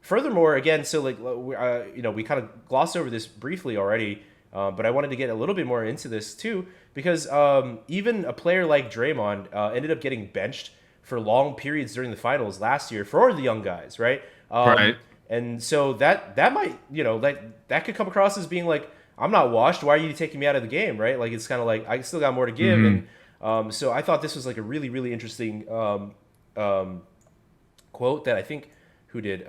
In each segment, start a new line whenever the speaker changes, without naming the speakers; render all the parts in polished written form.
Furthermore, again, so like we kind of glossed over this briefly already, but I wanted to get a little bit more into this too because even a player like Draymond ended up getting benched for long periods during the finals last year for the young guys, right?
Right.
And so that might that could come across as being like I'm not washed. Why are you taking me out of the game, right? Like it's kind of like I still got more to give,
Hmm.
and so I thought this was like a really interesting um, quote that I think who did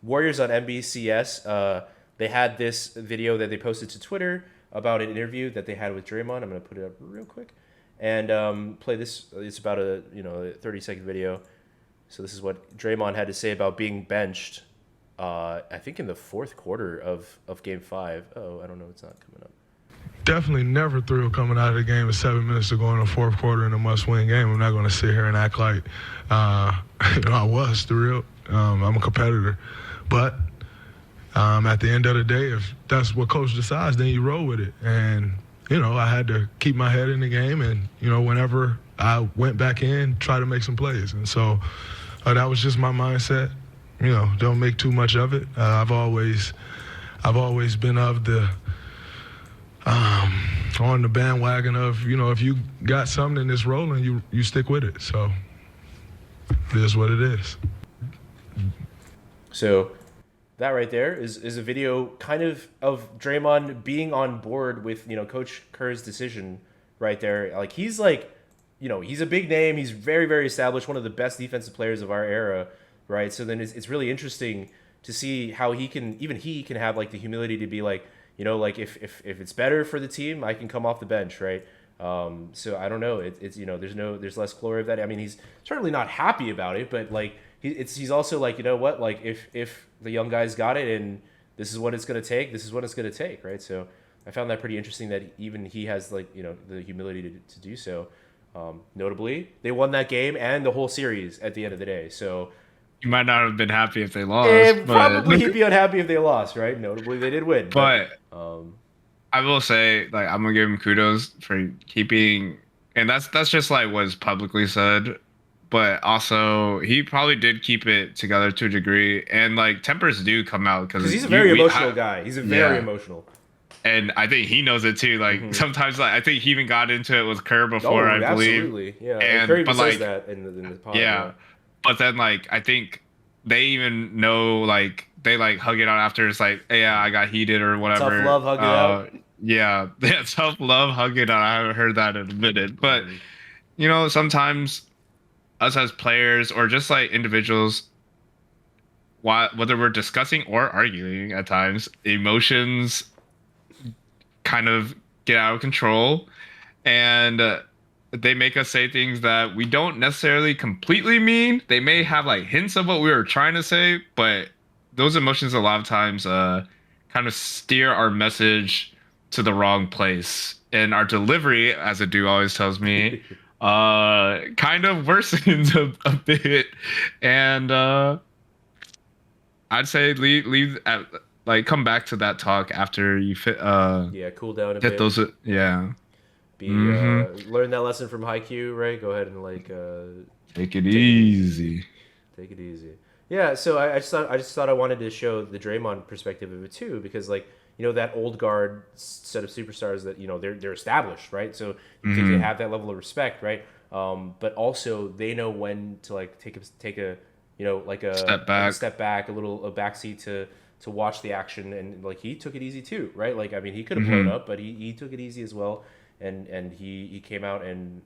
Warriors on NBCS. They had this video that they posted to Twitter about an interview that they had with Draymond. I'm gonna put it up real quick and play this. It's about a 30-second video. So this is what Draymond had to say about being benched. I think in the fourth quarter of Game Five. Oh, I don't know. It's not coming up.
Definitely never thrilled coming out of the game with 7 minutes to go in the fourth quarter in a must-win game. I'm not going to sit here and act like uh, I was thrilled. I'm a competitor. But at the end of the day, if that's what coach decides, then you roll with it. And, I had to keep my head in the game. And, whenever I went back in, try to make some plays. And so that was just my mindset. Don't make too much of it. I've always been of the on the bandwagon of, if you got something and it's rolling, you stick with it. So it is what it is.
So that right there is a video kind of Draymond being on board with Coach Kerr's decision right there. He's a big name. He's very established, one of the best defensive players of our era, right? So then it's really interesting to see how he can have like the humility to be like, like if it's better for the team, I can come off the bench, right? So I don't know. It's there's less glory of that. I mean, he's certainly not happy about it, but like he's also like, what, like if the young guys got it and this is what it's gonna take, this is what it's gonna take, right? So I found that pretty interesting that even he has like the humility to do so. Notably, they won that game and the whole series at the end of the day. So
You might not have been happy if they lost,
and
but
probably he'd be unhappy if they lost, right? Notably, they did win, but
but
um,
I will say, like, I'm gonna give him kudos for keeping, and that's just like was publicly said, but also he probably did keep it together to a degree, and like tempers do come out
because
because
he's a
you
very
we
emotional guy. He's a very
yeah,
emotional.
and I think he knows it too. Like
Hmm.
sometimes, like I think he even got into it with Kerr before, I
Oh,
believe,
absolutely, yeah. And Curry
and
even
but
says
like
that in the pod. Yeah,
yeah, but then like I think they even know like they like hug it out after it's like, hey, yeah, I got heated or
tough
whatever.
love, hug it out.
Yeah, yeah, tough love hug it out. I haven't heard that in a minute, but
Hmm.
sometimes us as players or just like individuals, whether we're discussing or arguing at times, emotions kind of get out of control and they make us say things that we don't necessarily completely mean. They may have like hints of what we were trying to say, but those emotions a lot of times kind of steer our message to the wrong place. And our delivery, as a dude always tells me, kind of worsens a bit. And I'd say leave at like come back to that talk after you
Yeah, cool down a
get
bit.
those yeah.
Be
Mm-hmm.
learn that lesson from Haikyuu, right? Go ahead and like
Take it
take it easy.
easy.
Take it easy. Yeah, so I just thought I wanted to show the Draymond perspective of it too, because like that old guard set of superstars that they're established, right? So you think they
Hmm.
have that level of respect, right? But also they know when to like take a like
Step
a
back.
step back, a backseat to watch the action, and like he took it easy too, right? Like I mean he could have blown
Hmm.
up, but he took it easy as well, and he came out and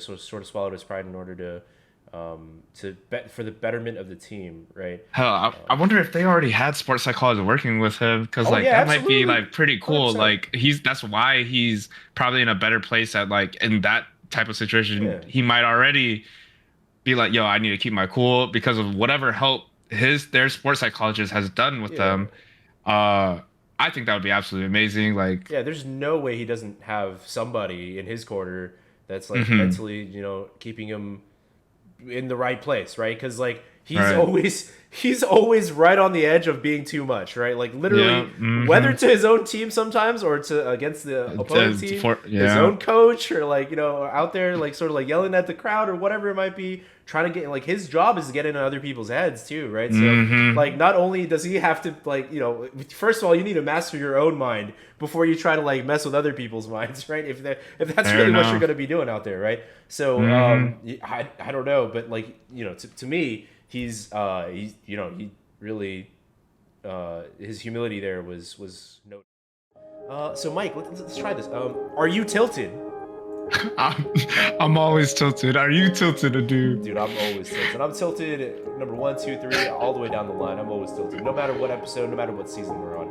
sort of swallowed his pride in order to bet for the betterment of the team, right?
Hell, I wonder if they already had sports psychologists working with him because
Oh
like
yeah,
that might be
absolutely,
like pretty cool.
100%.
Like that's why he's probably in a better place at like in that type of situation.
Yeah,
He might already be like, yo, I need to keep my cool because of whatever help their sports psychologist has done with
yeah,
them. Uh, I think that would be absolutely amazing. Like,
yeah. There's no way he doesn't have somebody in his corner that's like
hmm
mentally, keeping him in the right place, right? Because like he's always right on the edge of being too much, right? Like literally, whether to his own team sometimes or to against the opposing team, his own coach, or like out there like sort of like yelling at the crowd or whatever it might be, trying to get like his job is to get into other people's heads too, right? So like not only does he have to like first of all you need to master your own mind before you try to like mess with other people's minds, right? If that's really what you're going to be doing out there, right? So I don't know, but like to me. He really his humility there was no. So Mike, let's try this. Are you tilted?
I'm always tilted. Are you tilted, dude?
Dude, I'm always tilted. I'm tilted number 1, 2, 3, all the way down the line. I'm always tilted, no matter what episode, no matter what season we're on.